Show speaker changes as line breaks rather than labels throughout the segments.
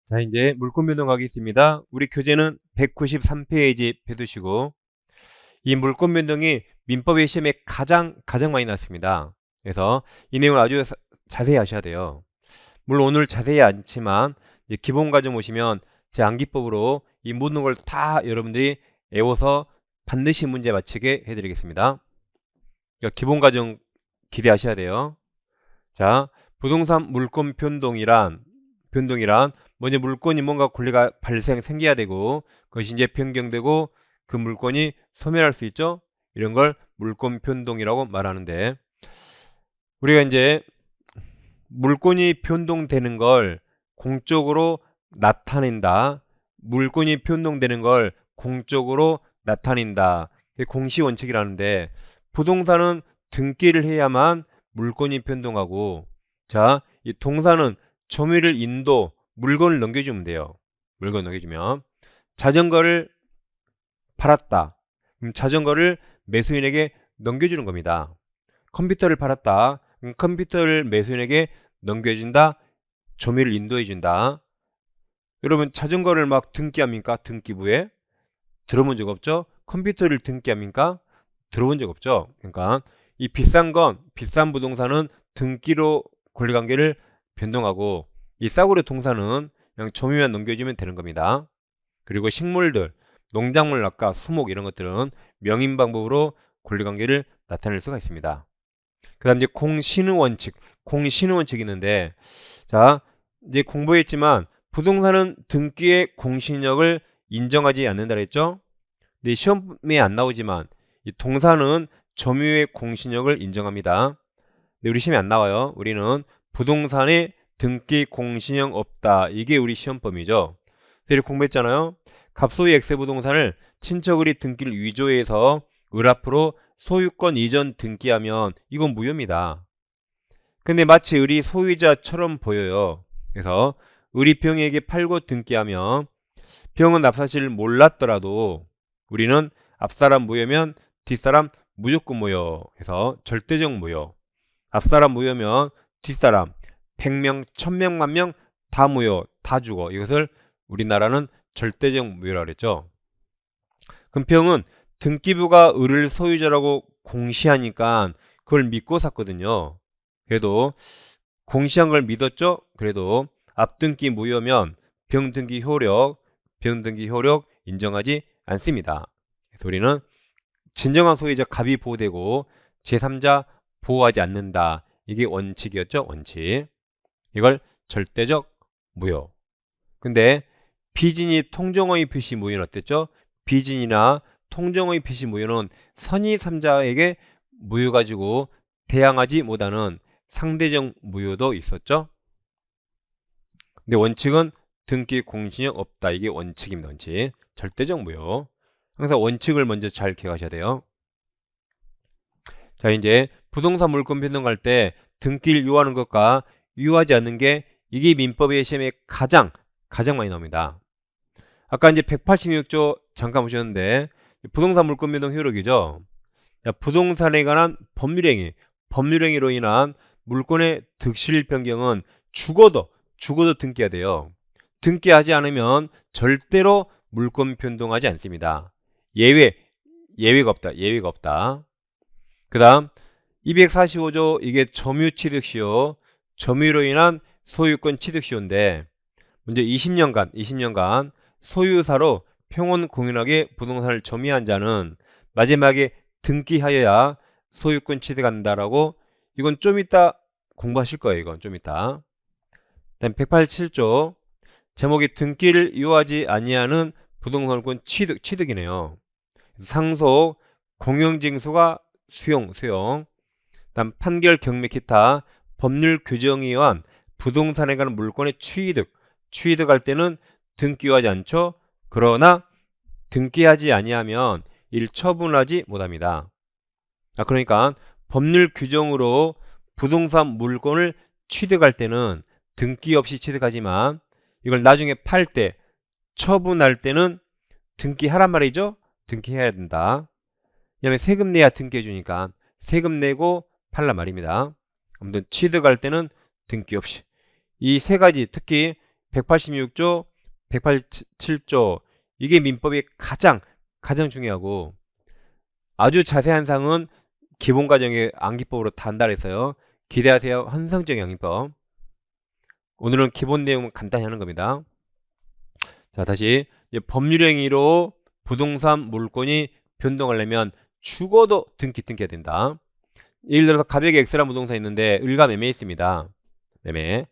자, 이제 물권 변동하겠습니다. 우리 교재는 193페이지 펴두시고, 이 물권 변동이 민법의 시험에 가장 많이 났습니다. 그래서 이 내용을 아주 자세히 하셔야 돼요. 물론 오늘 자세히 않지만 이제 기본 과정 오시면 제 암기법으로 이 모든 걸 다 여러분들이 외워서 반드시 문제 맞히게 해드리겠습니다. 그러니까 기본 과정 기대하셔야 돼요. 자, 부동산 물권 변동이란 먼저 물건이 뭔가 권리가 생겨야 되고 그것이 이제 변경되고 그 물건이 소멸할 수 있죠. 이런 걸 물권 변동이라고 말하는데, 우리가 이제 물건이 변동되는 걸 공적으로 나타낸다. 물건이 변동되는 걸 공적으로 나타낸다. 이게 공시 원칙이라는데, 부동산은 등기를 해야만 물건이 변동하고, 자, 이 동사는 점유를 물건을 넘겨주면 돼요. 물건 넘겨주면. 자전거를 팔았다. 그럼 자전거를 매수인에게 넘겨주는 겁니다. 컴퓨터를 팔았다. 그럼 컴퓨터를 매수인에게 넘겨준다. 점유를 인도해준다. 여러분, 자전거를 막 등기합니까? 등기부에? 들어본 적 없죠? 컴퓨터를 등기합니까? 들어본 적 없죠? 그러니까 이 비싼 부동산은 등기로 권리관계를 변동하고, 이 싸구려 동사는 그냥 점유만 넘겨주면 되는 겁니다. 그리고 식물들, 농작물 아까 수목 이런 것들은 명인 방법으로 권리관계를 나타낼 수가 있습니다. 그 다음 이제 공신의 원칙이 있는데, 자, 이제 공부했지만 부동산은 등기의 공신력을 인정하지 않는다 그랬죠? 근데 시험에 안 나오지만 이 동사는 점유의 공신력을 인정합니다. 근데 우리 시험에 안 나와요. 우리는 부동산에 등기 공신력 없다. 이게 우리 시험범위죠. 그래서 공부했잖아요. 갑소의 엑세 부동산을 친척을이 등기를 위조해서 을 앞으로 소유권 이전 등기하면 이건 무효입니다. 근데 마치 을이 소유자처럼 보여요. 그래서 을이 병에게 팔고 등기하면 병은 앞사실을 몰랐더라도 우리는 앞사람 무효면 뒷사람 무조건 무효 해서 절대적 무효. 앞사람 무효면 뒷사람 100명, 1000명, 만명 다 무효, 다 죽어. 이것을 우리나라는 절대적 무효라고 그랬죠. 그럼 병은 등기부가 을을 소유자라고 공시하니까 그걸 믿고 샀거든요. 그래도 공시한 걸 믿었죠? 그래도 앞등기 무효면 병등기 효력 인정하지 않습니다. 그래서 우리는 진정한 소유자 갑이 보호되고 제3자 보호하지 않는다. 이게 원칙이었죠. 원칙. 이걸 절대적 무효. 근데 비진이 통정의 표시 무효는 어땠죠? 비진이나 통정의 표시 무효는 선의 3자에게 무효 가지고 대항하지 못하는 상대적 무효도 있었죠. 근데 원칙은 등기 공신력 없다. 이게 원칙입니다. 원칙. 절대적 무효. 항상 원칙을 먼저 잘 기억하셔야 돼요. 자, 이제 부동산 물권 변동할 때 등기를 유효하는 것과 유효하지 않는 게 이게 민법의 시험에 가장 많이 나옵니다. 아까 이제 186조 잠깐 보셨는데 부동산 물권 변동 효력이죠. 부동산에 관한 법률행위로 인한 물권의 득실 변경은 죽어도 등기해야 돼요. 등기하지 않으면 절대로 물권 변동하지 않습니다. 예외가 없다. 그 다음 245조 이게 점유취득시효, 점유로 인한 소유권 취득시효인데 먼저 20년간 소유사로 평온 공연하게 부동산을 점유한 자는 마지막에 등기하여야 소유권 취득한다라고, 이건 좀 이따 공부하실 거예요. 이건 좀 이따. 다음 187조 제목이 등기를 이용하지 아니하는 부동산권 취득이네요. 상속, 공영징수가 수용. 다음 판결, 경매, 기타 법률 규정에 의한 부동산에 관한 물건의 취득할 때는 등기하지 않죠. 그러나 등기하지 아니하면 이를 처분하지 못합니다. 그러니까 법률 규정으로 부동산 물건을 취득할 때는 등기 없이 취득하지만 이걸 나중에 팔 때, 처분할 때는 등기하란 말이죠. 등기해야 된다. 왜냐하면 세금 내야 등기해 주니까 세금 내고 팔란 말입니다. 아무튼 취득할 때는 등기 없이. 이 세 가지, 특히 186조, 187조 이게 민법이 가장 중요하고 아주 자세한 사항은 기본과정의 암기법으로 단달해서요. 기대하세요. 환상적 암기법. 오늘은 기본 내용은 간단히 하는 겁니다. 자, 다시 법률행위로 부동산 물권이 변동하려면 죽어도 등기해야 된다. 예를 들어서 가격이 X라는 부동산이 있는데 을과 매매 있습니다. 매매.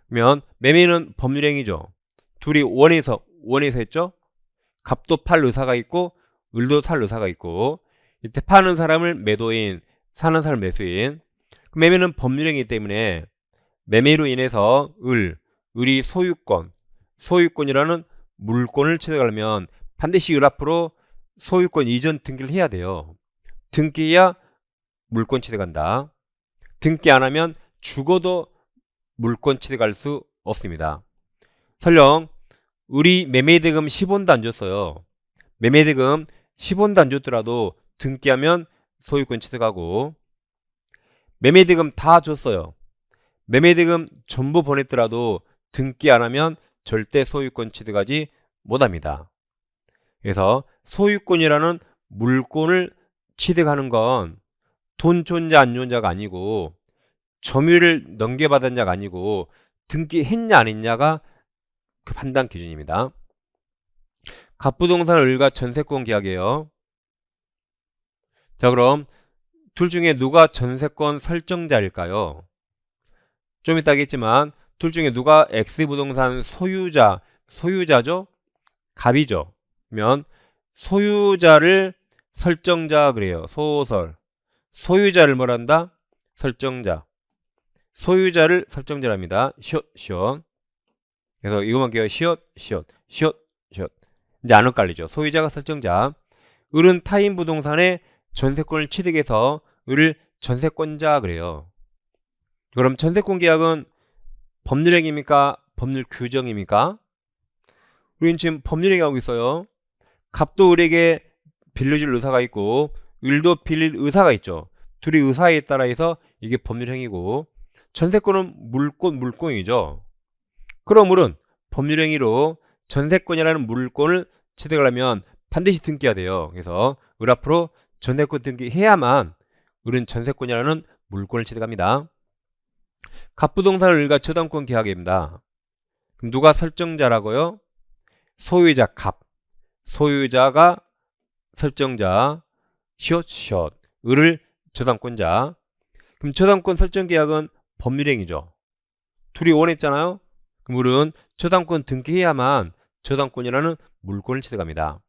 그러면 매매는 법률행위죠. 둘이 원해서 했죠. 갑도 팔 의사가 있고 을도 살 의사가 있고 이때 파는 사람을 매도인, 사는 사람 매수인. 매매는 법률행위이기 때문에 매매로 인해서 을이 소유권이라는 물권을 취득하려면 반드시 을 앞으로 소유권 이전 등기를 해야 돼요. 등기해야 물권 취득한다. 등기 안 하면 죽어도 물권 취득할 수 없습니다. 설령 을이 매매대금 10원도 안 줬어요. 매매대금 10원도 안 줬더라도 등기하면 소유권 취득하고 매매대금 다 줬어요. 매매대금 전부 보냈더라도 등기 안 하면 절대 소유권 취득하지 못합니다. 그래서 소유권이라는 물권을 취득하는 건 돈 존자 안 존자가 아니고 점유를 넘겨받은 자가 아니고 등기했냐 안 했냐가 그 판단 기준입니다. 갑부동산 을과 전세권 계약이에요. 자, 그럼 둘 중에 누가 전세권 설정자일까요? 좀 이따 하겠지만 둘 중에 누가 X부동산 소유자죠? 갑이죠. 그러면 소유자를 설정자 그래요. 소유자를 뭐란다? 설정자. 소유자를 설정자랍니다. 시옷. 그래서 이거만 기억해요. 시옷. 이제 안 헷갈리죠. 소유자가 설정자. 을은 타인 부동산에 전세권을 취득해서 을을 전세권자 그래요. 그럼 전세권 계약은 법률행위입니까? 법률 규정입니까? 우리는 지금 법률행위하고 있어요. 갑도 을에게 빌려줄 의사가 있고 을도 빌릴 의사가 있죠. 둘이 의사에 따라 해서 이게 법률행위고 전세권은 물권이죠. 그럼 을은 법률행위로 전세권이라는 물권을 취득하려면 반드시 등기해야 돼요. 그래서 을 앞으로 전세권 등기해야만 을은 전세권이라는 물권을 취득합니다. 갑부동산 을과 저당권 계약입니다. 그럼 누가 설정자라고요? 소유자 갑. 소유자가 설정자 시옷. 을을 저당권자. 그럼 저당권 설정 계약은 법률행위죠. 둘이 원했잖아요. 그럼 을은 저당권 등기해야만 저당권이라는 물권을 취득합니다.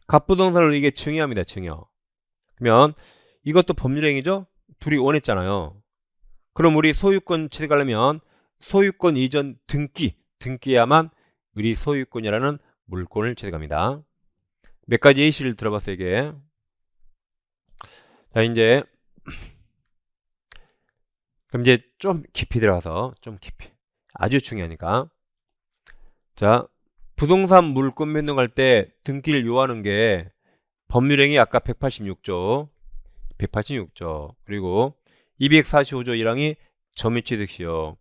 갑부동산을 이게 증여합니다. 증여. 그러면 이것도 법률행위죠. 둘이 원했잖아요. 그럼 우리 소유권 취득하려면 소유권 이전 등기해야만 우리 소유권이라는 물권을 취득합니다. 몇 가지 예시를 들어봤어요. 이게. 자, 그럼 이제 좀 깊이 들어가서 아주 중요하니까. 자, 부동산 물권 변동할 때 등기를 요하는 게 법률행위 아까 186조 그리고 245조 1항이 점유취득시효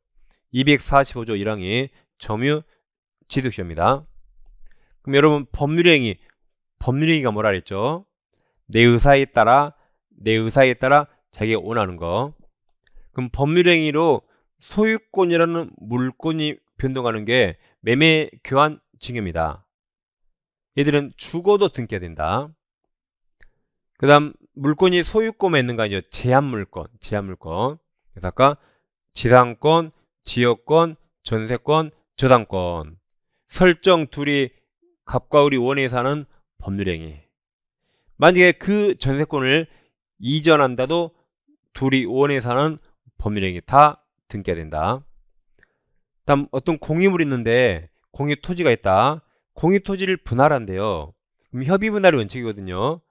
245조 1항이 점유취득시효입니다. 그럼 여러분 법률행위가 뭐라 그랬죠? 내 의사에 따라 자기가 원하는 거. 그럼 법률행위로 소유권이라는 물권이 변동하는 게 매매 교환 증여입니다. 얘들은 죽어도 등기해야 된다. 그 다음 물권이 소유권에 있는가 이제 제한물권. 그래서 아까 지상권, 지역권, 전세권, 저당권 설정 둘이 갑과 을이 원해 사는 법률행위. 만약에 그 전세권을 이전한다도 둘이 원해 사는 법률행위 다 등기해야 된다. 다음 어떤 공유물이 있는데 공유 토지가 있다. 공유 토지를 분할한대요. 그럼 협의 분할이 원칙이거든요.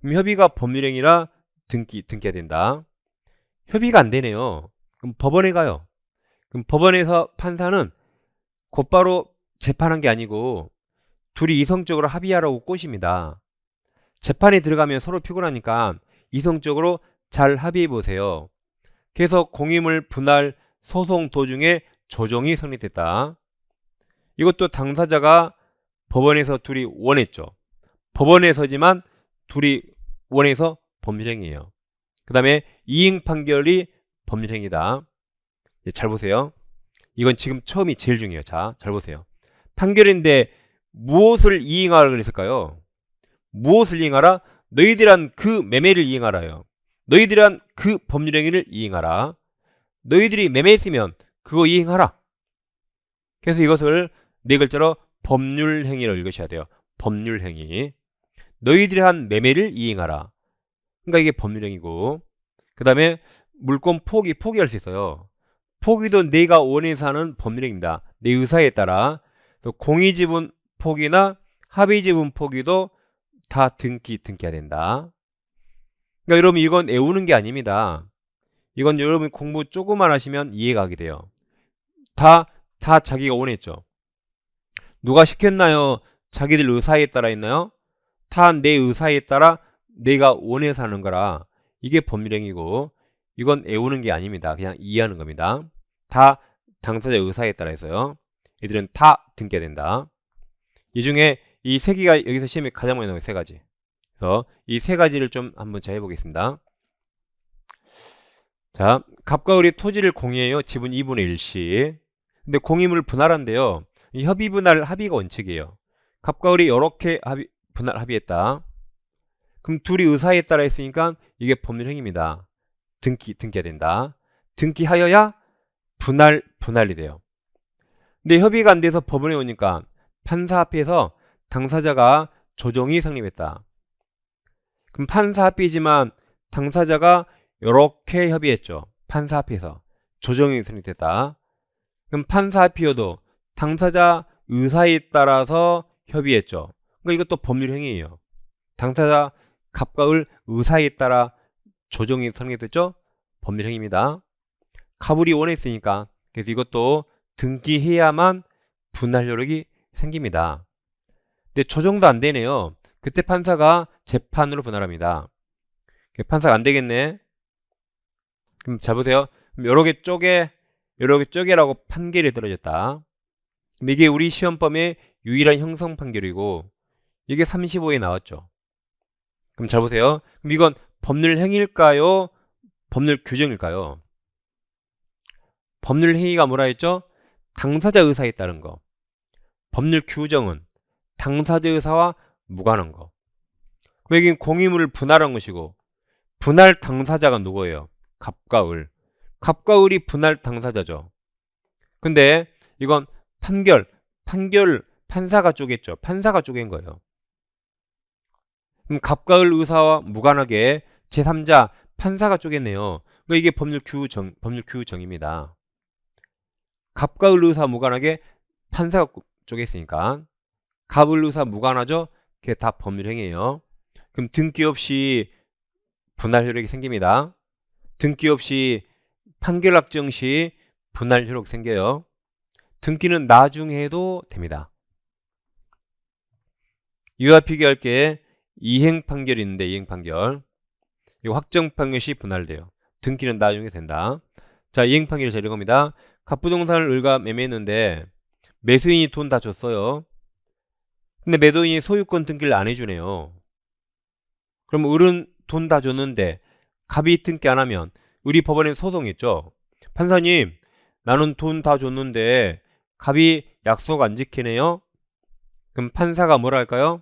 그럼 협의가 법률행위라 등기해야 된다. 협의가 안 되네요. 그럼 법원에 가요. 그럼 법원에서 판사는 곧바로 재판한 게 아니고 둘이 이성적으로 합의하라고 꼬십니다. 재판에 들어가면 서로 피곤하니까 이성적으로 잘 합의해 보세요. 그래서 공유물 분할 소송 도중에 조정이 성립됐다. 이것도 당사자가 법원에서 둘이 원했죠. 법원에서지만 둘이 원해서 법률행위예요. 그 다음에 이행 판결이 법률행위다. 잘 보세요. 이건 지금 처음이 제일 중요해요. 자, 잘 보세요. 판결인데 무엇을 이행하라 그랬을까요? 무엇을 이행하라? 너희들한 그 매매를 이행하라요. 너희들한 그 법률행위를 이행하라. 너희들이 매매했으면 그거 이행하라. 그래서 이것을 네 글자로 법률행위라고 읽으셔야 돼요. 법률행위. 너희들이 한 매매를 이행하라. 그러니까 이게 법률행위고, 그 다음에 물권 포기할 수 있어요. 포기도 내가 원해서 하는 법률행위입니다. 내 의사에 따라. 공의지분 포기나 합의지분 포기도 다 등기해야 된다. 그러니까 여러분 이건 외우는 게 아닙니다. 이건 여러분 공부 조금만 하시면 이해가 가게 돼요. 다 자기가 원했죠. 누가 시켰나요? 자기들 의사에 따라 했나요? 다 내 의사에 따라 내가 원해서 하는 거라. 이게 법률행위고, 이건 외우는 게 아닙니다. 그냥 이해하는 겁니다. 다 당사자 의사에 따라 해서요. 얘들은 다 등기해야 된다. 이 중에 이 세 개가 여기서 시험에 가장 많이 나와요. 세 가지. 그래서 이 세 가지를 좀 한번 잘 해보겠습니다. 자, 갑과 을이 토지를 공유해요. 지분 2분의 1씩. 근데 공유물 분할한데요. 이 협의 분할 합의가 원칙이에요. 갑과 을이 이렇게 분할 합의했다. 그럼 둘이 의사에 따라 했으니까 이게 법률행위입니다. 등기해야 된다. 등기하여야 분할이 돼요. 근데 협의가 안 돼서 법원에 오니까 판사 앞에서 당사자가 조정이 성립했다. 그럼 판사 앞이지만 당사자가 이렇게 협의했죠. 판사 앞에서 조정이 성립됐다. 그럼 판사 앞이어도 당사자 의사에 따라서 협의했죠. 그러니까 이것도 법률행위예요. 당사자 갑과 을 의사에 따라 조정이 성립됐죠. 법률행위입니다. 갑을이 원했으니까 그래서 이것도 등기해야만 분할 효력이 생깁니다. 근데 조정도 안 되네요. 그때 판사가 재판으로 분할합니다. 판사가 안 되겠네. 그럼 잘 보세요. 여러 개 쪼개라고 판결이 떨어졌다. 이게 우리 시험범의 유일한 형성 판결이고 이게 35에 나왔죠. 그럼 잘 보세요. 그럼 이건 법률 행위일까요? 법률 규정일까요? 법률 행위가 뭐라 했죠? 당사자 의사에 따른 거. 법률 규정은 당사자 의사와 무관한 거. 그럼 여기 공유물을 분할한 것이고 분할 당사자가 누구예요? 갑과 을. 갑과 을이 분할 당사자죠. 근데 이건 판사가 쪼갰죠. 판사가 쪼갠 거예요. 그럼 갑과 을 의사와 무관하게 제3자 판사가 쪼갰네요. 그러니까 이게 법률 규정입니다. 갑과 을 의사 무관하게 판사가 쪼갰으니까 갑을 의사 무관하죠. 그게 다 법률행위예요. 그럼 등기 없이 분할 효력이 생깁니다. 등기 없이 판결 확정 시 분할 효력 생겨요. 등기는 나중에 해도 됩니다. 이와 비교할게 이행 판결이 있는데 이행 판결. 이거 확정 판결 시 분할돼요. 등기는 나중에 된다. 자, 이행 판결이 잘 이겁니다. 갑부동산을 을과 매매했는데 매수인이 돈 다 줬어요. 근데 매도인이 소유권 등기를 안 해주네요. 그럼 을은 돈 다 줬는데 갑이 등기 안 하면 을이 법원에 소송했죠. 판사님, 나는 돈 다 줬는데 갑이 약속 안 지키네요. 그럼 판사가 뭐라 할까요?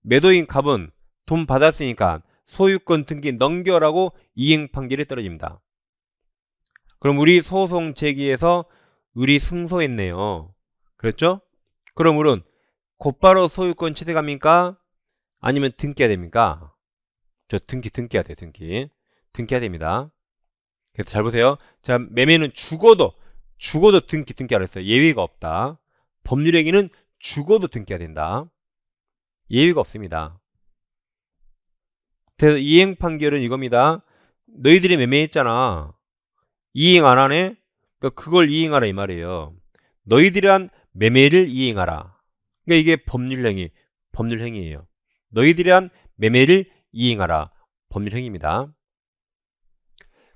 매도인 갑은 돈 받았으니까 소유권 등기 넘겨라고 이행 판결이 떨어집니다. 그럼 우리 소송 제기해서 을이 승소했네요. 그랬죠? 그럼 을은 곧바로 소유권 취득합니까? 아니면 등기해야 됩니까? 저 등기해야 돼요. 등기해야 됩니다. 그래서 잘 보세요. 자, 매매는 죽어도 등기하라 했어요. 예외가 없다. 법률행위는 죽어도 등기해야 된다. 예외가 없습니다. 그래서 이행 판결은 이겁니다. 너희들이 매매했잖아. 이행 안 하네? 그러니까 그걸 이행하라 이 말이에요. 너희들이 한 매매를 이행하라. 그러니까 이게 법률행위예요. 너희들이 한 매매를 이행하라. 법률행위입니다.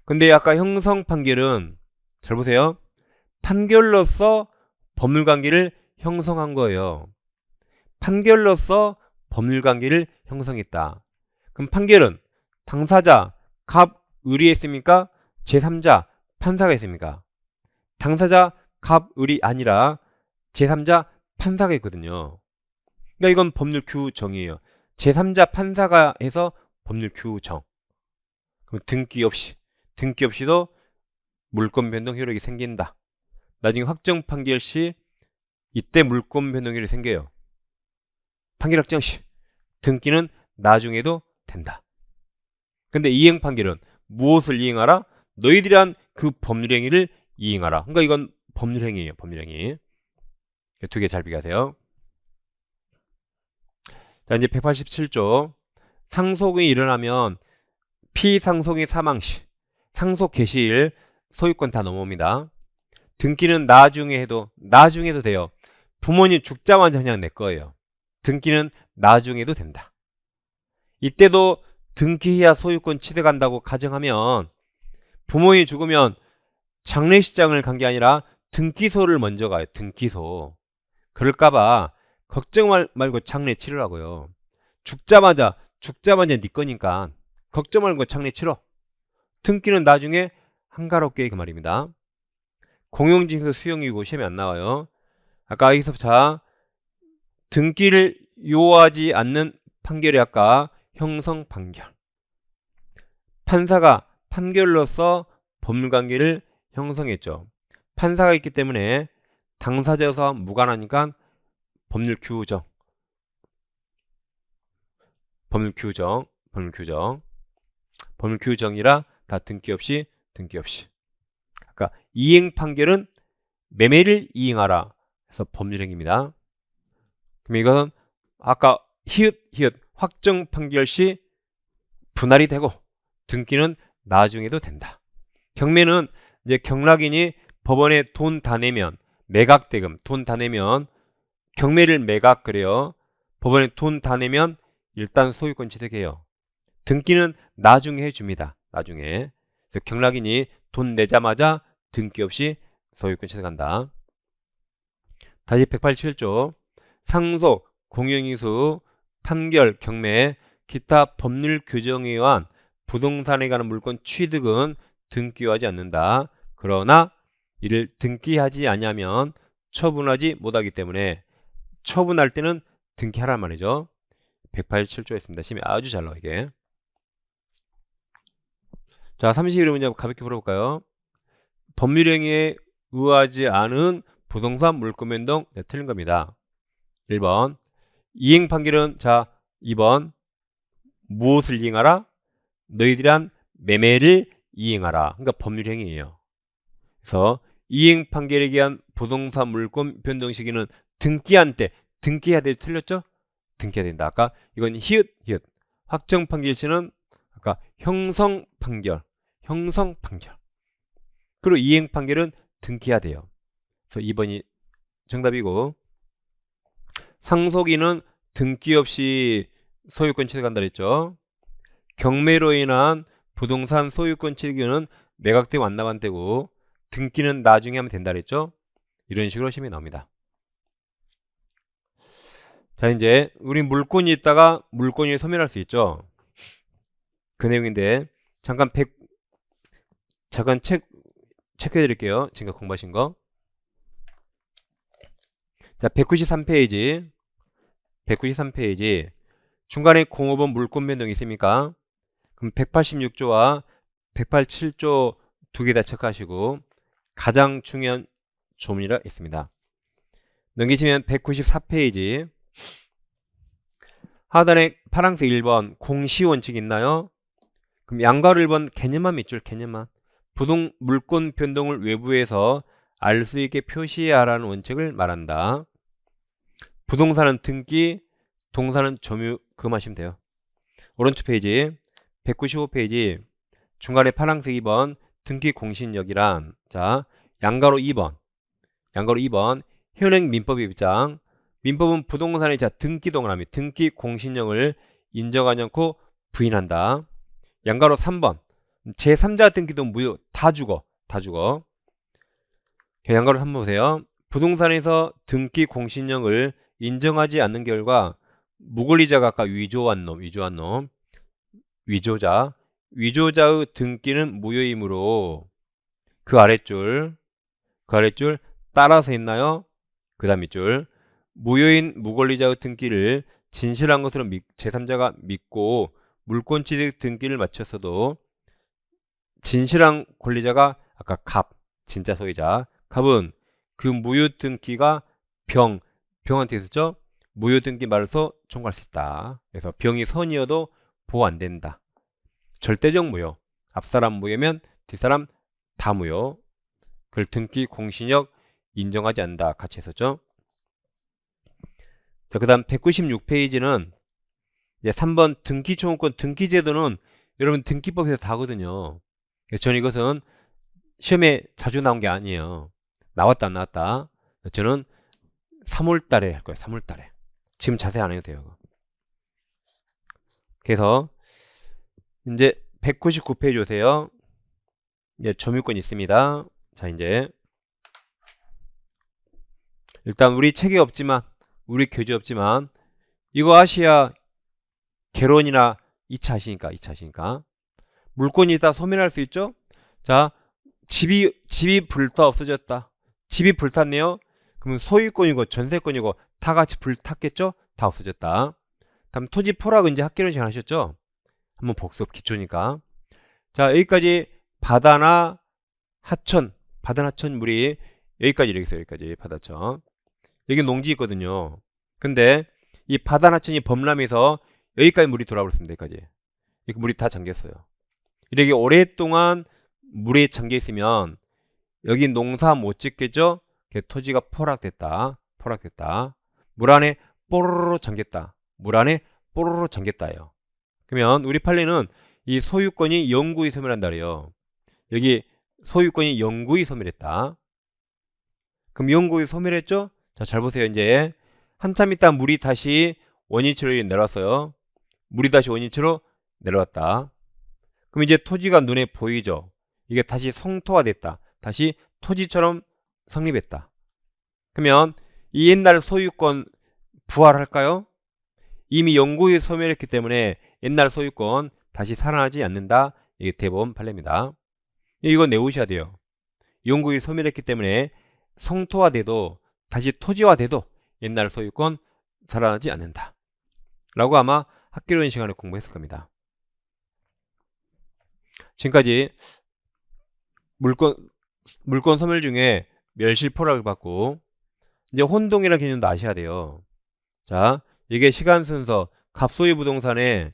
근데 아까 형성 판결은 잘 보세요. 판결로서 법률관계를 형성한 거예요. 판결로서 법률관계를 형성했다. 그럼 판결은 당사자, 갑, 을이 했습니까? 제3자, 판사가 했습니까? 당사자, 갑, 을이 아니라 제3자, 판사가 했거든요. 그러니까 이건 법률 규정이에요. 제3자 판사가 해서 법률 규정. 그럼 등기 없이도 물권 변동 효력이 생긴다. 나중에 확정 판결 시 이때 물권 변동 효력이 생겨요. 판결 확정 시 등기는 나중에도 된다. 근데 이행 판결은 무엇을 이행하라? 너희들이 한 그 법률 행위를 이행하라. 그러니까 이건 법률 행위예요. 법률 행위. 두 개 잘 비교하세요. 자, 이제 187조. 상속이 일어나면 피상속인 사망 시 상속 개시일 소유권 다 넘어옵니다. 등기는 나중에 해도 돼요. 부모님 죽자마자 그냥 내 거예요. 등기는 나중에도 된다. 이때도 등기해야 소유권 취득한다고 가정하면 부모님이 죽으면 장례식장을 간 게 아니라 등기소를 먼저 가요. 등기소. 그럴까봐 걱정 말고 장례 치르라고요. 죽자마자 네 거니까 걱정 말고 장례 치러. 등기는 나중에 한가롭게 그 말입니다. 공용징수 수용이고 시험에 안 나와요. 아까 여기서 등기를 요하지 않는 판결이 아까 형성 판결. 판사가 판결로서 법률관계를 형성했죠. 판사가 있기 때문에 당사자여서 무관하니까 법률 규정이라 다 등기 없이. 그러니까 이행 판결은 매매를 이행하라 해서 법률행위입니다. 그럼 이것은 아까 히읗 확정 판결 시 분할이 되고 등기는 나중에도 된다. 경매는 이제 경락인이 법원에 돈 다 내면 매각대금 돈 다 내면 경매를 매각 그래요. 법원에 돈 다 내면 일단 소유권 취득해요. 등기는 나중에 해줍니다. 나중에. 그래서 경락인이 돈 내자마자 등기 없이 소유권 취득한다. 다시 187조. 상속, 공용이수, 판결, 경매, 기타 법률 규정에 의한 부동산에 관한 물권 취득은 등기하지 않는다. 그러나 이를 등기하지 않으면 처분하지 못하기 때문에 처분할 때는 등기하란 말이죠. 187조였습니다. 시험이 아주 잘 나와 이게. 자, 31회 문제 가볍게 풀어볼까요? 법률행위에 의하지 않은 부동산 물권 변동. 네, 틀린 겁니다. 1번 이행 판결은 2번 무엇을 이행하라? 너희들이 한 매매를 이행하라. 그러니까 법률행위예요. 그래서 이행 판결에 의한 부동산 물권 변동 시기는 등기한 때 등기해야 돼. 틀렸죠? 등기해야 된다. 아까 이건 히읗 확정 판결 시는 아까 형성 판결 그리고 이행 판결은 등기해야 돼요. 그래서 2번이 정답이고 상속인은 등기 없이 소유권 취득한다 그랬죠. 경매로 인한 부동산 소유권 취득은 매각되고 안 나간되고 등기는 나중에 하면 된다 그랬죠. 이런 식으로 시험이 나옵니다. 자, 이제 우리 물권이 있다가 물권이 소멸할 수 있죠. 그 내용인데 잠깐 체크해 드릴게요. 지금 공부하신 거. 자, 193페이지 중간에 공업원 물권 변동이 있습니까? 그럼 186조와 187조 두 개 다 체크하시고 가장 중요한 조문이라 있습니다. 넘기시면 194페이지 하단에 파란색 1번 공시원칙 있나요? 그럼 양가로 1번 개념만 밑줄 개념만 물권 변동을 외부에서 알 수 있게 표시해야 하라는 원칙을 말한다. 부동산은 등기, 동산은 점유 그거 마시면 돼요. 오른쪽 페이지 195페이지 중간에 파란색 2번 등기 공신력이란 양가로 2번 현행 민법 입장 민법은 부동산의 등기 동그라미 등기 공신력을 인정하지 않고 부인한다. 양가로 3번 제3자 등기도 무효 다 죽어 양가로 3번 보세요. 부동산에서 등기 공신력을 인정하지 않는 결과 무권리자가 아까 위조한 놈, 위조자의 등기는 무효이므로 그 아랫줄 따라서 있나요? 그 다음 밑줄 무효인 무권리자의 등기를 진실한 것으로 제3자가 믿고 물권취득 등기를 마쳤어도 진실한 권리자가 아까 갑, 진짜 소유자 갑은 그 무효 등기가 병한테 있었죠? 무효 등기 말로서 청구할 수 있다. 그래서 병이 선이어도 보호 안 된다. 절대적 무효. 앞사람 무효면 뒷사람 다 무효. 그걸 등기 공신력 인정하지 않는다. 같이 했었죠? 자, 그 다음 196페이지는 이제 3번 등기청구권 등기제도는 여러분 등기법에서 다 하거든요. 그래서 저는 이것은 시험에 자주 나온 게 아니에요. 나왔다 안 나왔다. 저는 3월 달에 할 거예요. 3월 달에. 지금 자세히 안 해도 돼요. 그래서 이제 199페이지 오세요. 이제 점유권 있습니다. 자, 이제 일단 우리 책에 없지만 우리 교재 없지만 이거 아시아 개론이나 2차 하시니까 물건이 있다 소멸할 수 있죠. 자, 집이 불타 없어졌다. 집이 불탔네요. 그러면 소유권이고 전세권이고 다 같이 불탔겠죠. 다 없어졌다. 다음 토지 포락 이제 학개론 시간 하셨죠. 한번 복습 기초니까. 자, 여기까지 바다나 하천 물이 여기까지 이렇게 있어요. 여기까지 바다천. 여기 농지 있거든요. 근데 이 바다 하천이 범람해서 여기까지 물이 돌아버렸습니다. 여기까지. 이렇게 물이 다 잠겼어요. 이렇게 오랫동안 물에 잠겨 있으면 여기 농사 못 짓겠죠? 토지가 포락됐다. 물 안에 뽀로로 잠겼다. 예요. 그러면 우리 판례는 이 소유권이 영구히 소멸한다 그래요. 여기 소유권이 영구히 소멸했다. 그럼 영구히 소멸했죠? 자, 잘 보세요. 이제 한참 있다 물이 다시 원위치로 내려왔어요. 물이 다시 원위치로 내려왔다. 그럼 이제 토지가 눈에 보이죠? 이게 다시 성토화됐다. 다시 토지처럼 성립했다. 그러면 이 옛날 소유권 부활할까요? 이미 영구히 소멸했기 때문에 옛날 소유권 다시 살아나지 않는다. 이게 대법원 판례입니다. 이거 내우셔야 돼요. 영구히 소멸했기 때문에 성토화돼도 다시 토지화돼도 옛날 소유권 살아나지 않는다. 라고 아마 학개론 시간에 공부했을 겁니다. 지금까지 물권 소멸 중에 멸실포락을 받고 이제 혼동이라는 개념도 아셔야 돼요. 자, 이게 시간 순서 갑소유 부동산에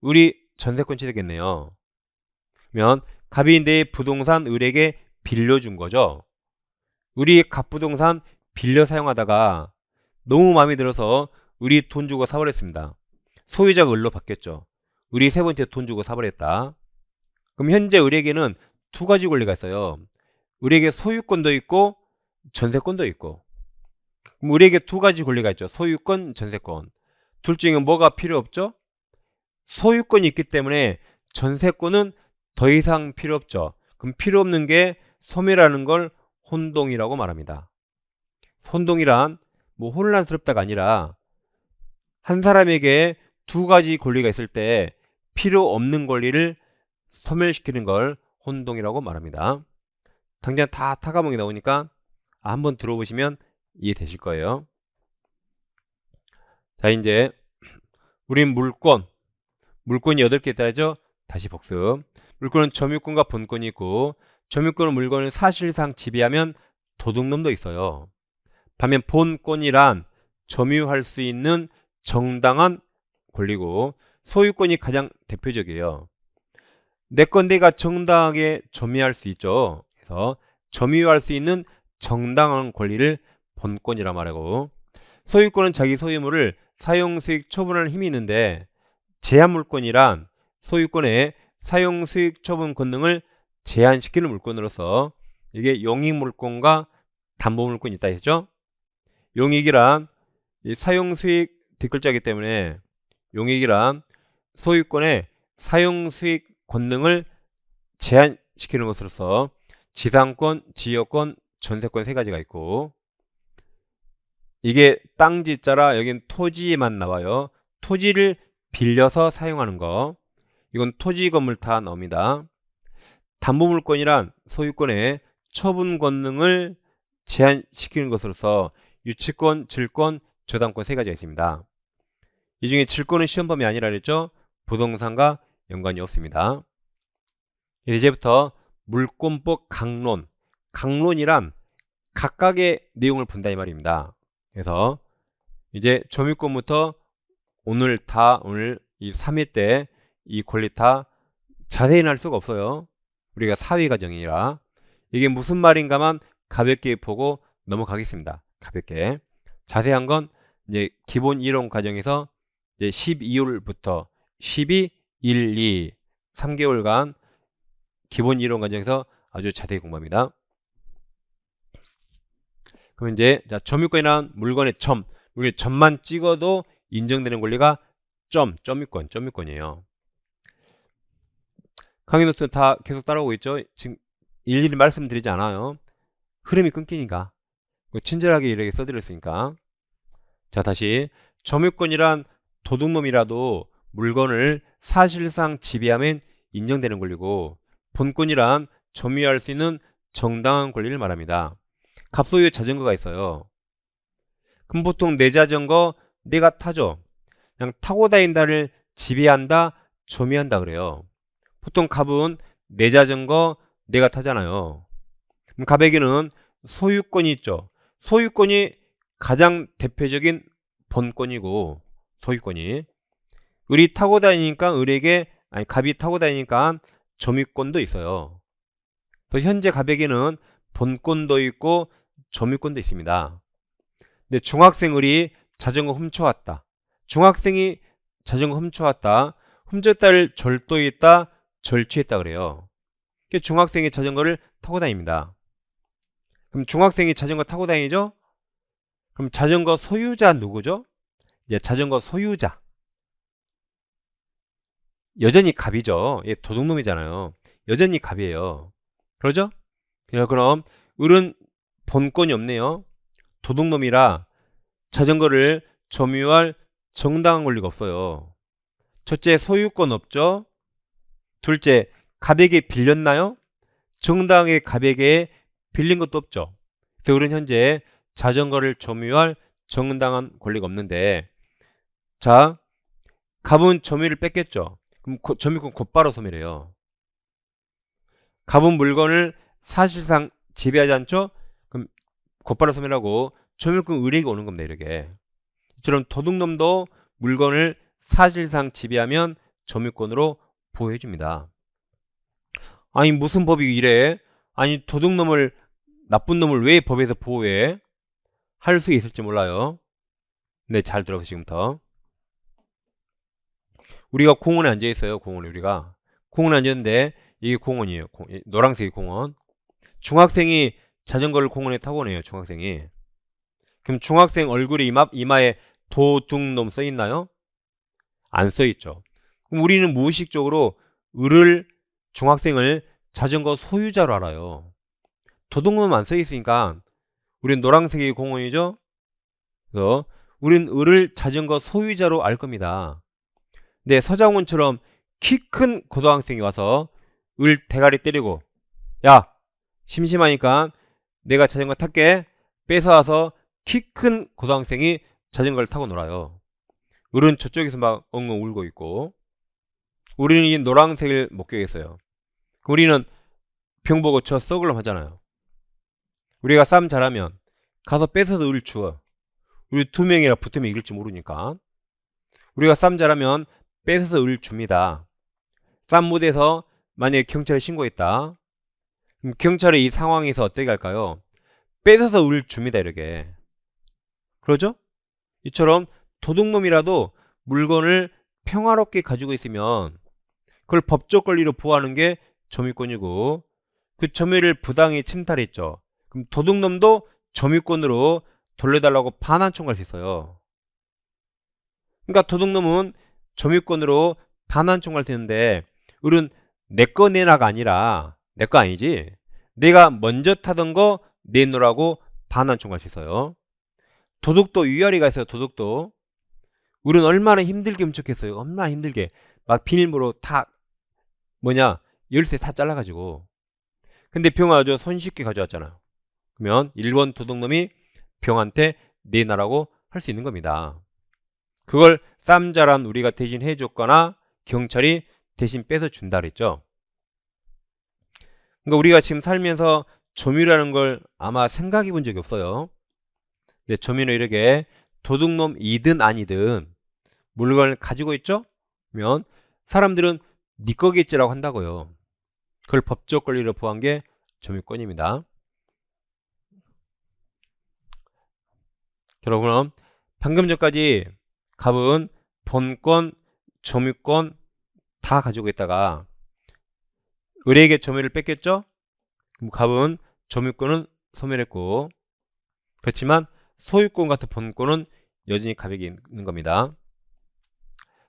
을이 전세권 취득했네요. 그러면 갑이 내 부동산 을에게 빌려준 거죠. 을이 갑부동산 빌려 사용하다가 너무 마음에 들어서 을이 돈 주고 사버렸습니다. 소유자가 을로 바뀌었죠. 을이 세 번째 돈 주고 사버렸다. 그럼 현재 을에게는 두 가지 권리가 있어요. 을에게 소유권도 있고 전세권도 있고. 그럼 을에게 두 가지 권리가 있죠. 소유권, 전세권. 둘 중에 뭐가 필요 없죠? 소유권이 있기 때문에 전세권은 더 이상 필요 없죠. 그럼 필요 없는 게 소멸하는 걸 혼동이라고 말합니다. 혼동이란 뭐 혼란스럽다가 아니라 한 사람에게 두 가지 권리가 있을 때 필요 없는 권리를 소멸시키는 걸 혼동이라고 말합니다. 당장 다 타가몽이 나오니까 한번 들어보시면 이해되실 거예요. 자, 이제 우린 물권이 8개 있다죠. 다시 복습. 물권은 점유권과 본권이 있고 점유권은 물건을 사실상 지배하면 도둑놈도 있어요. 반면 본권이란 점유할 수 있는 정당한 권리고 소유권이 가장 대표적이에요. 내 건 내가 정당하게 점유할 수 있죠. 그래서 점유할 수 있는 정당한 권리를 본권이라 말하고 소유권은 자기 소유물을 사용수익 처분하는 힘이 있는데 제한물권이란 소유권의 사용수익 처분 권능을 제한시키는 물권으로서 이게 용익물권과 담보물권이 있다 했죠. 용익이란 사용수익 뒷글자이기 때문에 용익이란 소유권의 사용수익 권능을 제한시키는 것으로서 지상권, 지역권, 전세권 세 가지가 있고, 이게 땅지자라 여긴 토지만 나와요. 토지를 빌려서 사용하는 거. 이건 토지 건물 다 나옵니다. 담보물권이란 소유권의 처분 권능을 제한시키는 것으로서 유치권, 질권, 저당권 세 가지가 있습니다. 이 중에 질권은 시험 범위 아니라 그랬죠? 부동산과 연관이 없습니다. 이제부터 물권법 강론. 강론이란 각각의 내용을 본다 이 말입니다. 그래서 이제 점유권부터 오늘 이 3회 때 이 권리 다 자세히는 할 수가 없어요. 우리가 사회 과정이라. 이게 무슨 말인가만 가볍게 보고 넘어가겠습니다. 가볍게. 자세한 건 이제 기본 이론 과정에서 이제 12월부터 12, 1, 2, 3개월간 기본 이론 과정에서 아주 자세히 공부합니다. 그럼 이제 점유권이란 물건의 물건의 점만 찍어도 인정되는 권리가 점유권이에요. 강의 노트 다 계속 따라오고 있죠? 지금 일일이 말씀드리지 않아요. 흐름이 끊기니까. 친절하게 이렇게 써드렸으니까. 자, 다시. 점유권이란 도둑놈이라도 물건을 사실상 지배하면 인정되는 권리고, 본권이란 점유할 수 있는 정당한 권리를 말합니다. 갑소유의 자전거가 있어요. 그럼 보통 내 자전거 내가 타죠. 그냥 타고 다닌다를 지배한다, 점유한다 그래요. 보통 갑은 내 자전거 내가 타잖아요. 그럼 갑에게는 소유권이 있죠. 소유권이 가장 대표적인 본권이고, 소유권이. 을이 타고 다니니까 갑이 타고 다니니까 점유권도 있어요. 그래서 현재 갑에게는 본권도 있고 점유권도 있습니다. 근데 중학생 을이 자전거 훔쳐왔다. 중학생이 자전거 훔쳐왔다. 훔쳤다를 절도했다, 절취했다 그래요. 중학생이 자전거를 타고 다닙니다. 그럼 중학생이 자전거 타고 다니죠? 그럼 자전거 소유자 누구죠? 이제 자전거 소유자. 여전히 갑이죠. 얘 도둑놈이잖아요. 여전히 갑이에요. 그러죠? 그럼 을은 본권이 없네요. 도둑놈이라 자전거를 점유할 정당한 권리가 없어요. 첫째, 소유권 없죠? 둘째, 갑에게 빌렸나요? 정당하게 갑에게 빌린 것도 없죠. 그래서 을은 현재 자전거를 점유할 정당한 권리가 없는데, 자, 갑은 점유를 뺏겼죠. 그럼 점유권 곧바로 소멸해요. 갑은 물건을 사실상 지배하지 않죠? 그럼 곧바로 소멸하고 점유권 을에게 오는 겁니다. 이렇게. 이처럼 도둑놈도 물건을 사실상 지배하면 점유권으로 보호해줍니다. 아니 무슨 법이 이래? 아니 도둑놈을, 나쁜 놈을 왜 법에서 보호해? 할 수 있을지 몰라요. 네, 잘 들어서 지금부터. 우리가 공원에 앉아 있어요. 공원에 공원에 앉았는데 이게 공원이에요. 노란색이 공원. 중학생이 자전거를 공원에 타고 오네요. 중학생이. 그럼 중학생 얼굴에 이마에 도둑놈 써 있나요? 안 써 있죠. 그럼 우리는 무의식적으로 중학생을 자전거 소유자로 알아요. 도둑놈 안 써 있으니까 우리는 노란색이 공원이죠. 그래서 우리는 을을 자전거 소유자로 알 겁니다. 근데 서장훈처럼 키 큰 고등학생이 와서 을 대가리 때리고, 야 심심하니까 내가 자전거 탈게, 뺏어와서 키 큰 고등학생이 자전거를 타고 놀아요. 을은 저쪽에서 막 엉엉 울고 있고, 우리는 이 노란색을 목격했어요. 우리는 병 보고 저 썩을놈 하잖아요. 우리가 싸움 잘하면 가서 뺏어서 을 주어. 우리 두 명이라 붙으면 이길지 모르니까. 우리가 싸움 잘하면 뺏어서 을 줍니다. 싸움 못해서 만약에 경찰에 신고했다. 그럼 경찰이 이 상황에서 어떻게 할까요? 뺏어서 을 줍니다. 이렇게. 그러죠? 이처럼 도둑놈이라도 물건을 평화롭게 가지고 있으면 그걸 법적 권리로 보호하는 게 점유권이고, 그 점유를 부당히 침탈했죠. 그럼 도둑놈도 점유권으로 돌려달라고 반환 청구할 수 있어요. 그러니까 도둑놈은 점유권으로 반환 청구할 수 있는데, 을은 내 거 내놔가 아니라, 내 거 아니지, 내가 먼저 타던 거 내놓으라고 반환 청구할 수 있어요. 도둑도 위아래가 있어요. 도둑도. 우리는 얼마나 힘들게 훔쳤겠어요. 얼마나 힘들게. 막 비닐봉으로 다 열쇠 다 잘라가지고. 근데 병은 아주 손쉽게 가져왔잖아요. 그러면 1번 도둑놈이 병한테 내놔라고 할 수 있는 겁니다. 그걸 쌈자란 우리가 대신 해줬거나 경찰이 대신 뺏어 준다 그랬죠. 그러니까 우리가 지금 살면서 점유라는 걸 아마 생각해 본 적이 없어요. 근데 점유는 이렇게 도둑놈이든 아니든 물건을 가지고 있죠? 그러면 사람들은 네 거겠지라고 한다고요. 그걸 법적 권리로 보호한 게 점유권입니다. 여러분, 방금 전까지 갑은 본권, 점유권 다 가지고 있다가 을에게 점유를 뺏겼죠? 그럼 갑은 점유권은 소멸했고, 그렇지만 소유권 같은 본권은 여전히 갑에게 있는 겁니다.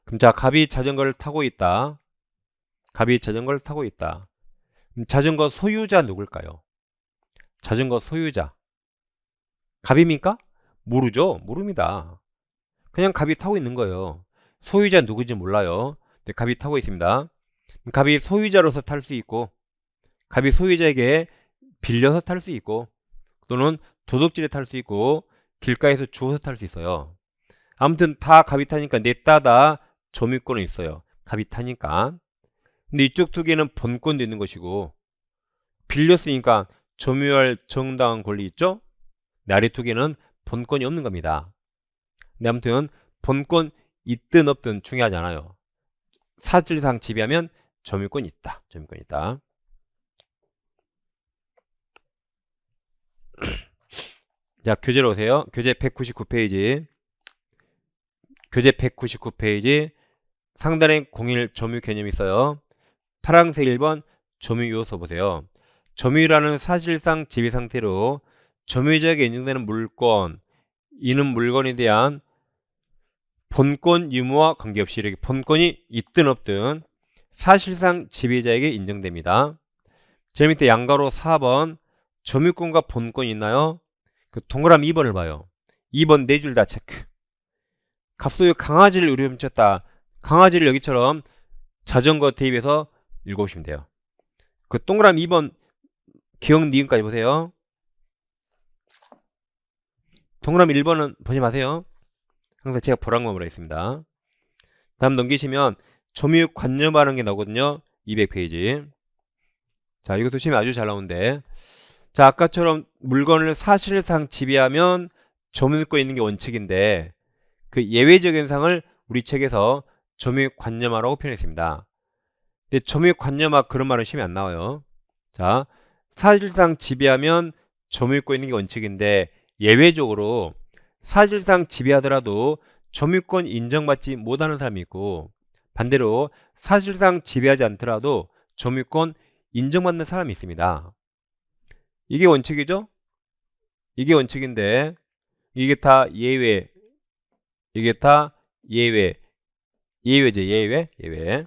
그럼 자, 갑이 자전거를 타고 있다. 갑이 자전거를 타고 있다. 그럼 자전거 소유자 누굴까요? 자전거 소유자. 갑입니까? 모르죠? 모릅니다. 그냥 갑이 타고 있는 거예요. 소유자 누구인지 몰라요. 근데 갑이 타고 있습니다. 갑이 소유자로서 탈 수 있고, 갑이 소유자에게 빌려서 탈 수 있고, 또는 도둑질에 탈 수 있고, 길가에서 주워서 탈 수 있어요. 아무튼 다 갑이 타니까 냈다 다 점유권은 있어요. 갑이 타니까. 근데 이쪽 두 개는 본권도 있는 것이고, 빌렸으니까 점유할 정당한 권리 있죠? 근데 아래 두 개는 본권이 없는 겁니다. 근데 아무튼 본권 있든 없든 중요하지 않아요. 사실상 지배하면 점유권이 있다. 점유권이 있다. 자, 교재로 오세요. 교재 199페이지. 교재 199페이지 상단에 공일 점유 개념이 있어요. 파란색 1번 점유 요소 보세요. 점유라는 사실상 지배 상태로 점유자에게 인정되는 물건, 이는 물건에 대한 본권 유무와 관계없이 이렇게 본권이 있든 없든 사실상 지배자에게 인정됩니다. 제일 밑에 양가로 4번 점유권과 본권이 있나요? 그 동그라미 2번을 봐요. 2번 네 줄 다 체크. 갑소유 강아지를 우리 훔쳤다. 강아지를 여기처럼 자전거 대입해서 읽어보시면 돼요. 그 동그라미 2번 기억 니은까지 보세요. 동그라미 1번은 보지 마세요. 항상 제가 보라는 것으로 하겠습니다. 다음 넘기시면 점유 관념하는 게 나오거든요. 200페이지. 자, 이것도 시험에 아주 잘 나오는데, 자, 아까처럼 물건을 사실상 지배하면 점유권 있는 게 원칙인데 그 예외적인 상을 우리 책에서 점유 관념화라고 표현했습니다. 근데 점유 관념화 그런 말은 시험에 안 나와요. 자, 사실상 지배하면 점유권 있는 게 원칙인데 예외적으로 사실상 지배하더라도 점유권 인정받지 못하는 사람이 있고, 반대로 사실상 지배하지 않더라도 점유권 인정받는 사람이 있습니다. 이게 원칙이죠? 이게 원칙인데 이게 다 예외. 이게 다 예외. 예외죠. 예외. 예외.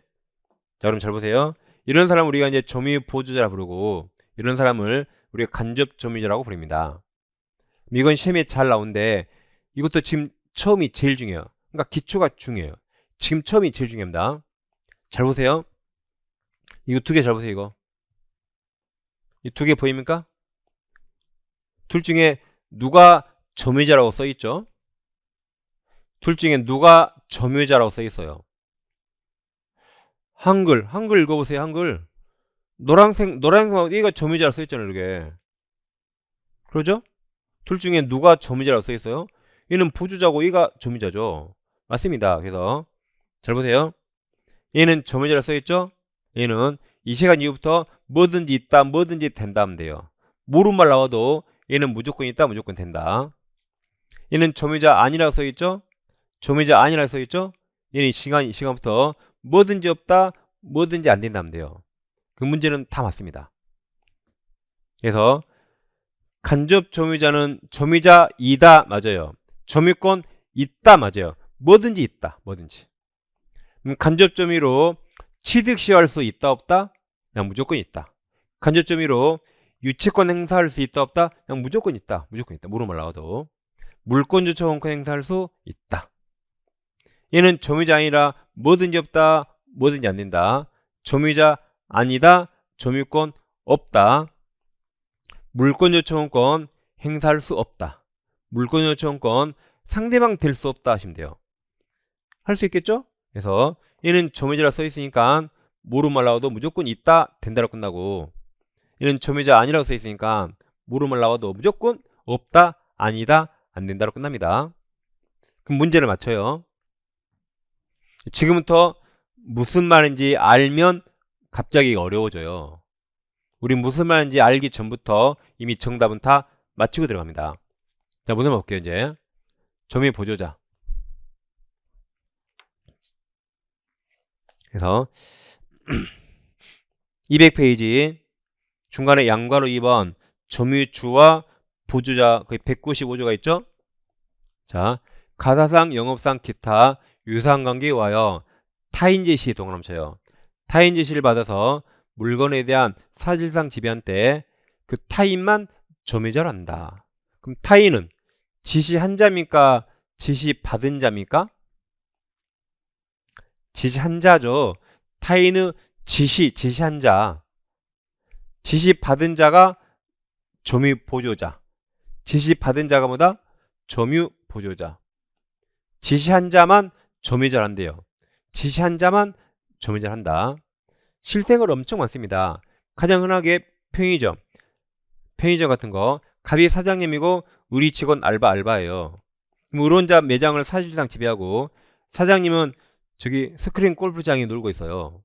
자, 그럼 잘 보세요. 이런 사람 우리가 이제 점유 보조자라 부르고, 이런 사람을 우리가 간접 점유자라고 부릅니다. 이건 시험에 잘 나오는데 이것도 지금 처음이 제일 중요해요. 그러니까 기초가 중요해요. 지금 처음이 제일 중요합니다. 잘 보세요. 이거 두 개 잘 보세요. 이거 이 두 개 보입니까? 둘 중에 누가 점유자라고 써 있죠? 둘 중에 누가 점유자라고 써 있어요? 한글 읽어보세요. 한글 노란색 얘가 점유자라고 써 있잖아요. 이렇게. 그러죠? 둘 중에 누가 점유자라고 써 있어요? 얘는 부주자고 얘가 점유자죠. 맞습니다. 그래서 잘 보세요. 얘는 점유자라고 써 있죠? 얘는 이 시간 이후부터 뭐든지 있다, 뭐든지 된다 하면 돼요. 모르는 말 나와도 얘는 무조건 있다, 무조건 된다. 얘는 점유자 아니라고 써 있죠? 점유자 아니라고 써 있죠? 얘는 이 시간부터 뭐든지 없다, 뭐든지 안 된다 하면 돼요. 그 문제는 다 맞습니다. 그래서 간접 점유자는 점유자이다 맞아요. 점유권 있다 맞아요. 뭐든지 있다, 뭐든지. 간접 점유로 취득 시효할 수 있다 없다? 그냥 무조건 있다. 간접 점유로 유치권 행사할 수 있다 없다? 그냥 무조건 있다. 무조건 있다. 모르면 나와도. 물권 주처원권 행사할 수 있다. 얘는 점유자 아니라 뭐든지 없다. 뭐든지 안 된다. 점유자 아니다. 점유권 없다. 물권 요청권 행사할 수 없다. 물권 요청권 상대방 될 수 없다 하시면 돼요. 할 수 있겠죠? 그래서 얘는 점유자라 써 있으니까 모르면 나와도 무조건 있다 된다로 끝나고, 얘는 점유자 아니라고 써 있으니까 모르면 나와도 무조건 없다 아니다 안 된다로 끝납니다. 그럼 문제를 맞춰요. 지금부터 무슨 말인지 알면 갑자기 어려워져요. 우리 무슨 말인지 알기 전부터 이미 정답은 다 맞추고 들어갑니다. 자, 문제 볼게요. 이제 점유 보조자. 그래서 200페이지 중간에 양괄호 2번 점유주와 보조자 거의 195조가 있죠. 자, 가사상, 영업상, 기타 유사한 관계에 와요. 타인 제시 동그라미 쳐요. 타인 제시를 받아서 물건에 대한 사실상 지배한 때 그 타인만 점유자로 한다. 그럼 타인은 지시한 자입니까? 지시받은 자입니까? 지시한 자죠. 타인의 지시한 자. 지시받은 자가 점유 보조자. 지시받은 자가 뭐다? 점유 보조자. 지시한 자만 점유자를 한대요. 지시한 자만 점유자를 한다. 실생활 엄청 많습니다. 가장 흔하게 편의점 같은 거, 갑이 사장님이고 우리 직원 알바예요. 그럼 의론자 매장을 사실상 지배하고 사장님은 저기 스크린 골프장에 놀고 있어요.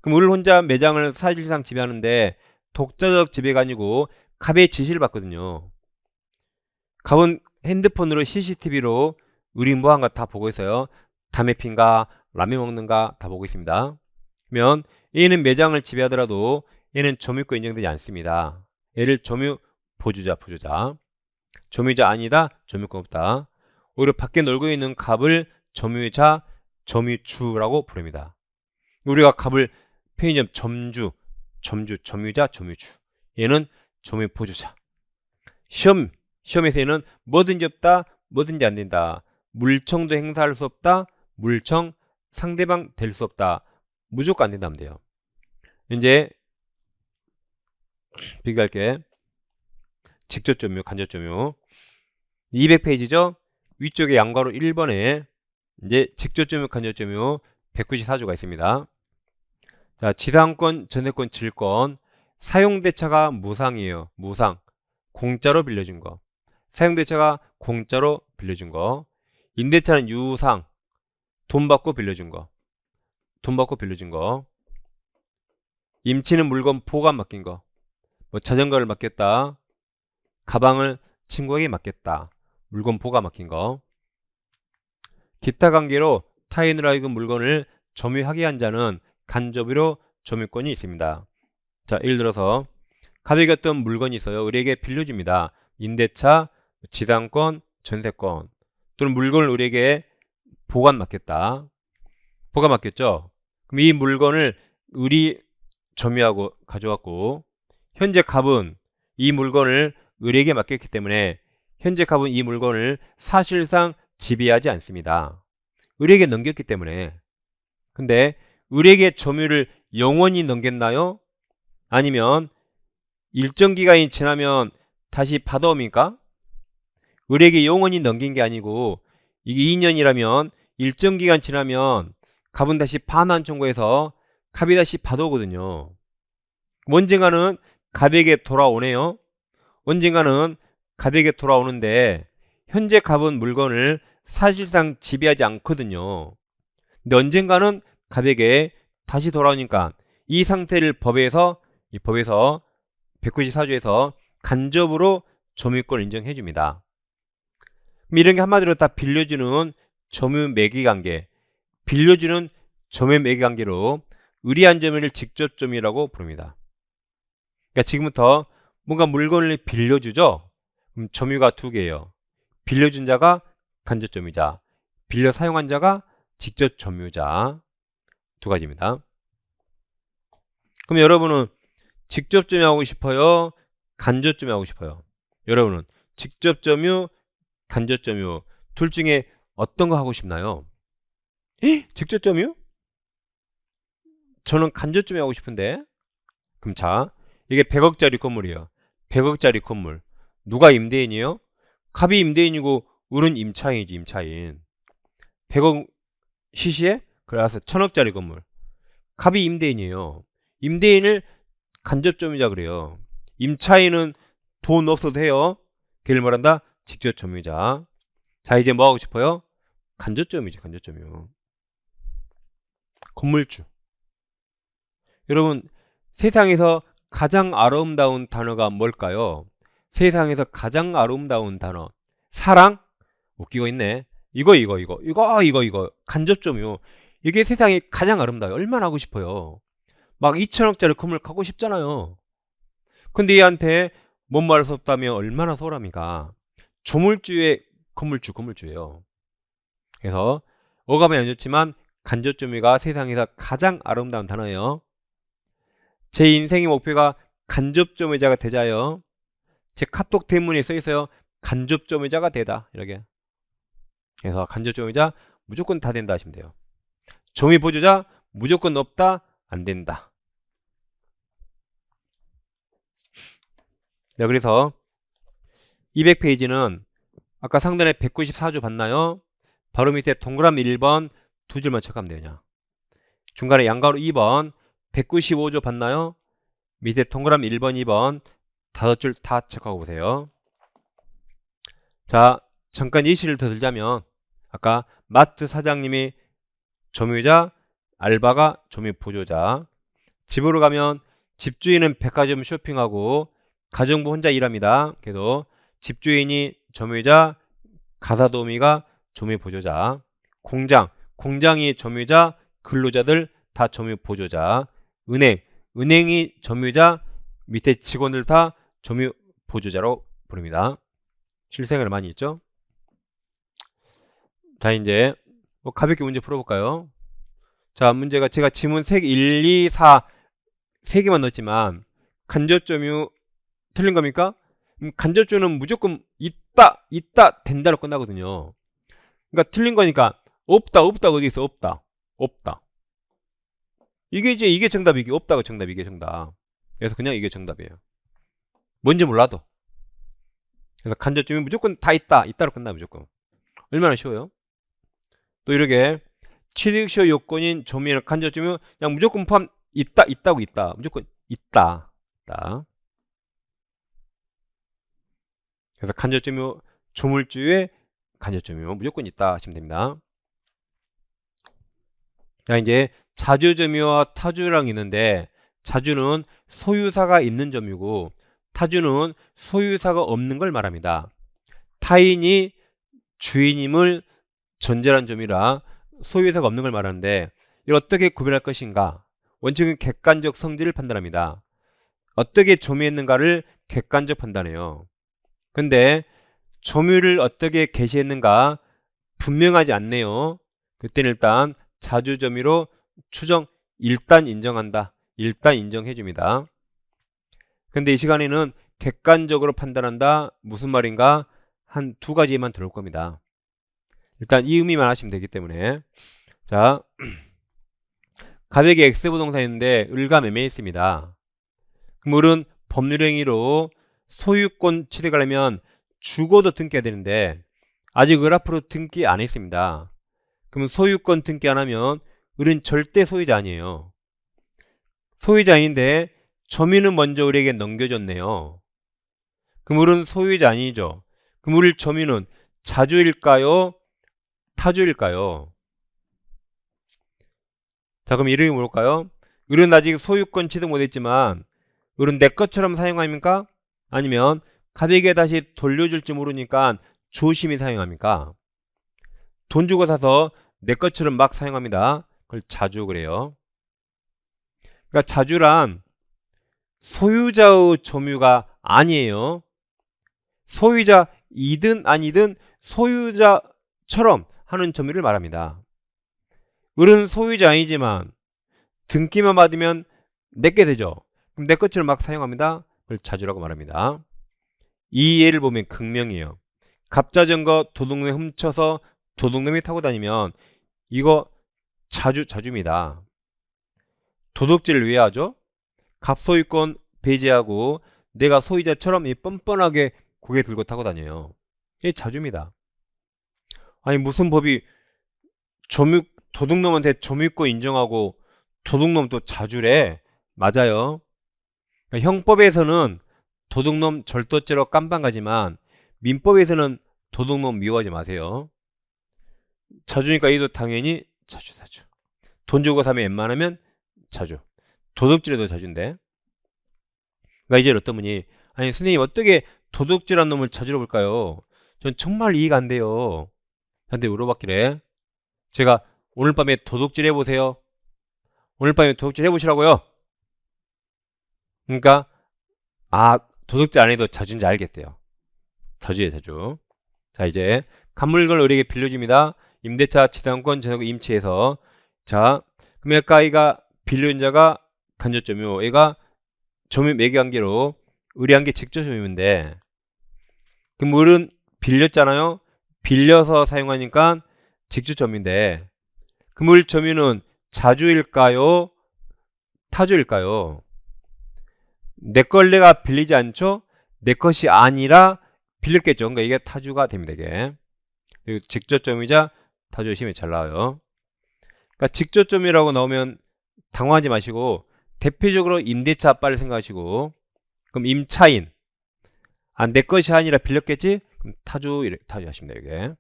그럼 을 혼자 매장을 사실상 지배하는데 독자적 지배가 아니고 갑의 지시를 받거든요. 갑은 핸드폰으로 CCTV로 우리 뭐 한가 다 보고 있어요. 담배 핀가 라면 먹는가 다 보고 있습니다. 그러면 얘는 매장을 지배하더라도 얘는 점유권 인정되지 않습니다. 얘를 점유 보조자. 점유자 아니다. 점유권 없다. 오히려 밖에 놀고 있는 갑을 점유자, 점유주라고 부릅니다. 우리가 갑을 편의점 점유자, 점유주. 얘는 점유 보조자. 시험에서 얘는 뭐든지 없다, 뭐든지 안 된다. 물청도 행사할 수 없다, 물청 상대방 될 수 없다. 무조건 안 된다면 돼요. 이제 비교할게. 직접 점유, 간접 점유. 200페이지죠? 위쪽에 양괄호 1번에 이제 직접 점유, 간접 점유 194조가 있습니다. 자, 지상권, 전세권, 질권. 사용대차가 무상이에요. 무상. 공짜로 빌려준 거. 사용대차가 공짜로 빌려준 거. 임대차는 유상. 돈 받고 빌려준 거. 임치는 물건 보관 맡긴 거. 뭐 자전거를 맡겼다. 가방을 친구에게 맡겼다. 물건 보관 맡긴 거. 기타 관계로 타인으로 하여금 물건을 점유하게 한 자는 간접으로 점유권이 있습니다. 자, 예를 들어서 갑에게 어떤 물건이 있어요. 의리에게 빌려줍니다. 임대차, 지상권, 전세권. 또는 물건을 의리에게 보관 맡겼다. 보관 맡겼죠. 그럼 이 물건을 의리 점유하고 가져왔고, 현재 갑은 이 물건을 의리에게 맡겼기 때문에 현재 갑은 이 물건을 사실상 지배하지 않습니다. 의리에게 넘겼기 때문에. 근데 의리에게 점유를 영원히 넘겼나요? 아니면 일정 기간이 지나면 다시 받아옵니까? 의리에게 영원히 넘긴 게 아니고 이게 2년이라면 일정 기간 지나면 갑은 다시 반환 청구해서 갑이 다시 받아오거든요. 언젠가는 갑에게 돌아오네요. 언젠가는 갑에게 돌아오는데 현재 갑은 물건을 사실상 지배하지 않거든요. 근데 언젠가는 갑에게 다시 돌아오니까 이 상태를 법에서 194조에서 간접으로 점유권을 인정해 줍니다. 이런 게 한마디로 다 빌려주는 점유 매개 관계, 빌려주는 점유 매개 관계로 의리한 점유를 직접 점유라고 부릅니다. 그러니까 지금부터 뭔가 물건을 빌려주죠. 그럼 점유가 두 개예요. 빌려준 자가 간접 점유자, 빌려 사용한 자가 직접 점유자. 두 가지입니다. 그럼 여러분은 직접 점유하고 싶어요? 간접점유 하고 싶어요. 여러분은 직접점유, 간접점유 둘 중에 어떤 거 하고 싶나요? 직접점유? 저는 간접점유 하고 싶은데. 그럼 자, 이게 100억짜리 건물이에요. 100억짜리 건물. 누가 임대인이에요? 갑이 임대인이고 을은 임차인이지, 임차인. 100억 시시에? 그래서 1000억짜리 건물. 갑이 임대인이에요. 임대인을 간접점유자 그래요. 임차인은 돈 없어도 해요. 걔를 말한다? 직접점유자. 자, 이제 뭐 하고 싶어요? 간접점유죠, 간접점유. 건물주. 여러분, 세상에서 가장 아름다운 단어가 뭘까요? 세상에서 가장 아름다운 단어. 사랑? 웃기고 있네. 이거. 간접점유. 이게 세상에 가장 아름다워요. 얼마나 하고 싶어요. 막 2천억짜리 건물 가고 싶잖아요. 근데 얘한테 뭔 말할 수 없다면 얼마나 소람이가. 조물주의 건물주예요. 그래서 어감이 안 좋지만 간접점유가 세상에서 가장 아름다운 단어예요. 제 인생의 목표가 간접점유자가 되자요. 제 카톡 대문에 써 있어요. 간접점유자가 되다. 이렇게. 그래서 간접점유자 무조건 다 된다 하시면 돼요. 점유 보조자 무조건 없다. 안 된다. 네, 그래서 200페이지는 아까 상단에 194조 봤나요? 바로 밑에 동그라미 1번 두 줄만 체크하면 돼요. 그냥. 중간에 양가로 2번 195조 봤나요? 밑에 동그라미 1번, 2번 5줄 다 체크하고 보세요. 자, 잠깐 예시를 더 들자면 아까 마트 사장님이 점유자, 알바가 점유 보조자. 집으로 가면 집주인은 백화점 쇼핑하고 가정부 혼자 일합니다. 그래도 집주인이 점유자, 가사도우미가 점유 보조자. 공장이 점유자, 근로자들 다 점유 보조자. 은행이 점유자, 밑에 직원들 다 점유 보조자로 부릅니다. 실생활 많이 있죠? 자, 이제 뭐 가볍게 문제 풀어볼까요? 자, 문제가 제가 지문 1, 2, 4 3개만 넣었지만 간접점유 틀린 겁니까? 간접점유는 무조건 있다, 된다로 끝나거든요. 그러니까 틀린 거니까 없다 어디 있어? 없다. 이게 정답이기. 없다가 정답, 이게 정답. 그래서 그냥 이게 정답이에요. 뭔지 몰라도. 그래서 간접점유 무조건 다 있다로 끝나 무조건. 얼마나 쉬워요? 또 이렇게 취득시효 요건인 점유나 간접점유 그냥 무조건 포함 있다고 무조건 있다. 그래서 간접점유 조물주의 간접점유 무조건 있다 하시면 됩니다. 자, 이제 자주점유와 타주랑 있는데 자주는 소유사가 있는 점유고 타주는 소유사가 없는 걸 말합니다. 타인이 주인임을 전제한 점이라 소유사가 없는 걸 말하는데 이걸 어떻게 구별할 것인가? 원칙은 객관적 성질을 판단합니다. 어떻게 점유했는가를 객관적 판단해요. 근데 점유를 어떻게 개시했는가 분명하지 않네요. 그때는 일단 자주점유로 추정 일단 인정한다. 일단 인정해줍니다. 근데 이 시간에는 객관적으로 판단한다. 무슨 말인가? 한 두 가지만 들어올 겁니다. 일단 이 의미만 하시면 되기 때문에. 자, 가백이 X부동산인데 을과 매매했습니다. 그럼 을은 법률행위로 소유권 취득하려면 죽어도 등기해야 되는데 아직 을 앞으로 등기 안 했습니다. 그럼 소유권 등기 안 하면 을은 절대 소유자 아니에요. 소유자인데 점유는 먼저 을에게 넘겨줬네요. 그럼 을은 소유자 아니죠. 그럼 을 점유는 자주일까요? 타주일까요? 자, 그럼 이름이 뭘까요? 을은 아직 소유권 취득 못했지만 을은 내 것처럼 사용합니까? 아니면 가백에 다시 돌려줄지 모르니까 조심히 사용합니까? 돈 주고 사서 내 것처럼 막 사용합니다. 그걸 자주 그래요. 그러니까 자주란 소유자의 점유가 아니에요. 소유자이든 아니든 소유자처럼 하는 점유를 말합니다. 을은 소유자 아니지만 등기만 받으면 내게 되죠. 그럼 내 것처럼 막 사용합니다. 자주라고 말합니다. 이 예를 보면 극명이에요. 갑자전거 도둑놈이 훔쳐서 도둑놈이 타고 다니면 이거 자주입니다. 도둑질을 왜 하죠? 갑소유권 배제하고 내가 소유자처럼 뻔뻔하게 고개 들고 타고 다녀요. 이게 자주입니다. 아니 무슨 법이 도둑놈한테 점유권 인정하고 도둑놈도 자주래. 맞아요. 그러니까 형법에서는 도둑놈 절도죄로 깜빵가지만 민법에서는 도둑놈 미워하지 마세요. 자주니까 이도 당연히 자주. 돈 주고 사면 웬만하면 자주. 도둑질에도 자주인데. 그러니까 이제 어떤 분이 아니 선생님 어떻게 도둑질한 놈을 자주로 볼까요? 전 정말 이해가 안 돼요. 한테 물어봤길래 제가 오늘 밤에 도둑질 해보세요. 오늘 밤에 도둑질 해보시라고요. 그러니까 도둑질 안 해도 자주인지 알겠대요. 자주예요, 자주. 자, 이제 간물건 의뢰에게 빌려줍니다. 임대차, 지상권, 전세권 임치해서 자, 그럼 아까 이가 빌려준 자가 간접점유, 얘가 점유 매개관계로 의뢰한 게 직접점유인데 그럼 을은 빌렸잖아요. 빌려서 사용하니까 직접점유인데 그럼 을 점유는 자주일까요? 타주일까요? 내 걸 내가 빌리지 않죠? 내 것이 아니라 빌렸겠죠. 그러니까 이게 타주가 됩니다. 이게. 그리고 직접점유자 타주 시험에 잘 나와요. 그러니까 직접점유라고 나오면 당황하지 마시고 대표적으로 임대차 아빠를 생각하시고 그럼 임차인 내 것이 아니라 빌렸겠지? 그럼 타주 하시면 돼요. 이게.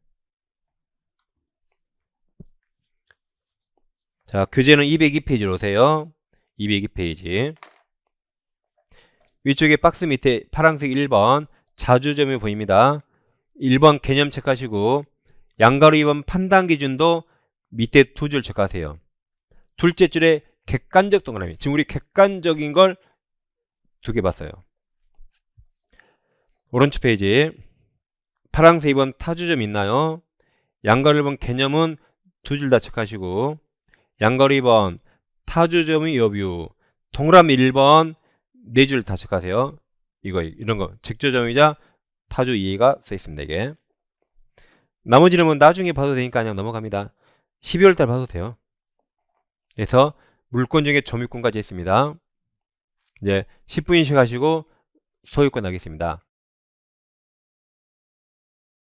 자, 교재는 202페이지로 오세요. 202페이지. 위쪽에 박스 밑에 파란색 1번 자주점유 보입니다. 1번 개념 체크하시고 양가로 2번 판단 기준도 밑에 두 줄 체크하세요. 둘째 줄에 객관적 동그라미. 지금 우리 객관적인 걸 두 개 봤어요. 오른쪽 페이지 파란색 2번 타주점 있나요? 양가로 1번 개념은 두 줄 다 체크하시고 양가로 2번 타주점의 여부 동그라미 1번 네 줄 다 체크하세요. 이런 거 직접점유자 타주 이해가 써 있습니다. 이게 나머지는 뭐 나중에 봐도 되니까 그냥 넘어갑니다. 12월달 봐도 돼요. 그래서 물권 중에 점유권까지 했습니다. 이제 10분 인식하시고 소유권 하겠습니다.